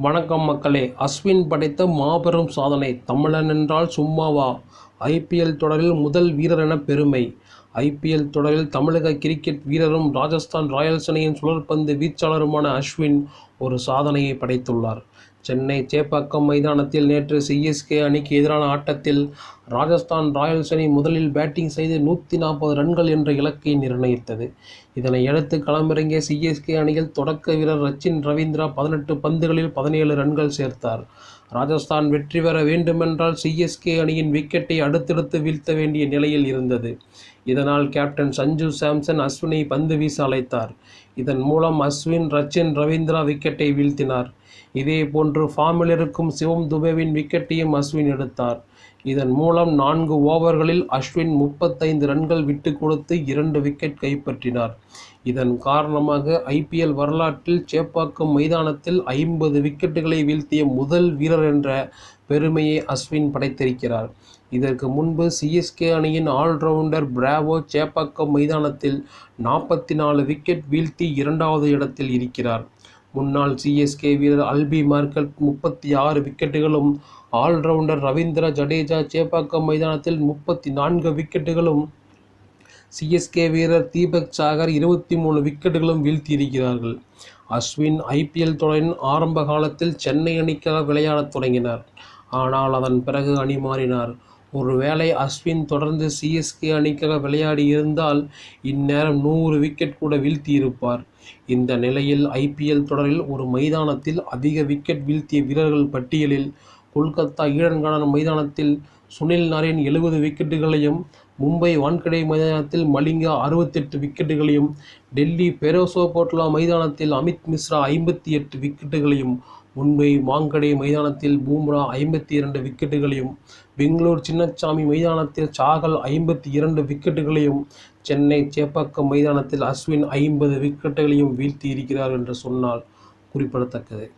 வணக்கம் மக்களே. அஸ்வின் படைத்த மாபெரும் சாதனை. தமிழன் என்றால் சும்மாவா? ஐபிஎல் தொடரில் முதல் வீரர் என பெருமை. ஐபிஎல் தொடரில் தமிழக கிரிக்கெட் வீரரும் ராஜஸ்தான் ராயல்ஸ் அணியின் சுழற்பந்து வீச்சாளருமான அஸ்வின் ஒரு சாதனையை படைத்துள்ளார். சென்னை சேப்பாக்கம் மைதானத்தில் நேற்று சிஎஸ்கே அணிக்கு எதிரான ஆட்டத்தில் ராஜஸ்தான் ராயல்ஸ் அணி முதலில் பேட்டிங் செய்து 140 ரன்கள் என்ற இலக்கை நிர்ணயித்தது. இதனையடுத்து களமிறங்கிய சிஎஸ்கே அணியில் தொடக்க வீரர் ரச்சின் ரவீந்திரா 18 பந்துகளில் 17 ரன்கள் சேர்த்தார். ராஜஸ்தான் வெற்றி பெற வேண்டுமென்றால் சிஎஸ்கே அணியின் விக்கெட்டை அடுத்தடுத்து வீழ்த்த வேண்டிய நிலையில் இருந்தது. இதனால் கேப்டன் சஞ்சு சாம்சன் அஸ்வினை பந்து வீச அழைத்தார். இதன் மூலம் அஸ்வின் ரச்சின் ரவீந்திரா விக்கெட்டை வீழ்த்தினார். இதேபோன்று ஃபார்மில் இருக்கும் சிவம் துபேவின் விக்கெட்டையும் அஸ்வின் எடுத்தார். இதன் மூலம் 4 ஓவர்களில் அஸ்வின் 35 ரன்கள் விட்டு கொடுத்து 2 விக்கெட் கைப்பற்றினார். இதன் காரணமாக ஐபிஎல் வரலாற்றில் சேப்பாக்கம் மைதானத்தில் 50 விக்கெட்டுகளை வீழ்த்திய முதல் வீரர் என்ற பெருமையை அஸ்வின் படைத்திருக்கிறார். இதற்கு முன்பு சிஎஸ்கே அணியின் ஆல்ரவுண்டர் பிராவோ சேப்பாக்கம் மைதானத்தில் 44 விக்கெட் வீழ்த்தி 2வது இடத்தில் இருக்கிறார். முன்னாள் சிஎஸ்கே வீரர் அல்பி மார்கல் 36 விக்கெட்டுகளும், ஆல்ரவுண்டர் ரவீந்திர ஜடேஜா சேப்பாக்கம் மைதானத்தில் 34 விக்கெட்டுகளும், சிஎஸ்கே வீரர் தீபக் சாகர் 23 விக்கெட்டுகளும் வீழ்த்தியிருக்கிறார்கள். அஸ்வின் ஐபிஎல் தொடரின் ஆரம்ப காலத்தில் சென்னை அணிக்காக விளையாடத் தொடங்கினார். ஆனால் அதன் பிறகு அணி மாறினார். ஒருவேளை அஸ்வின் தொடர்ந்து சிஎஸ்கே அணிக்காக விளையாடி இருந்தால் இந்நேரம் 100 விக்கெட் கூட வீழ்த்தியிருப்பார். இந்த நிலையில் ஐபிஎல் தொடரில் ஒரு மைதானத்தில் அதிக விக்கெட் வீழ்த்திய வீரர்கள் பட்டியலில் கொல்கத்தா ஈடன் கார்டன் மைதானத்தில் சுனில் நரேன் 70 விக்கெட்டுகளையும், மும்பை வான்கடே மைதானத்தில் மலிங்கா 68 விக்கெட்டுகளையும், டெல்லி பெரோசோ கோட்லா மைதானத்தில் அமித் மிஸ்ரா 58 விக்கெட்டுகளையும், மும்பை வான்கடே மைதானத்தில் பூம்ரா 52 விக்கெட்டுகளையும், பெங்களூர் சின்னசாமி மைதானத்தில் சாகல் 52 விக்கெட்டுகளையும், சென்னை சேப்பாக்கம் மைதானத்தில் அஸ்வின் 50 விக்கெட்டுகளையும் வீழ்த்தி இருக்கிறார் என்று சொன்னால் குறிப்பிடத்தக்கது.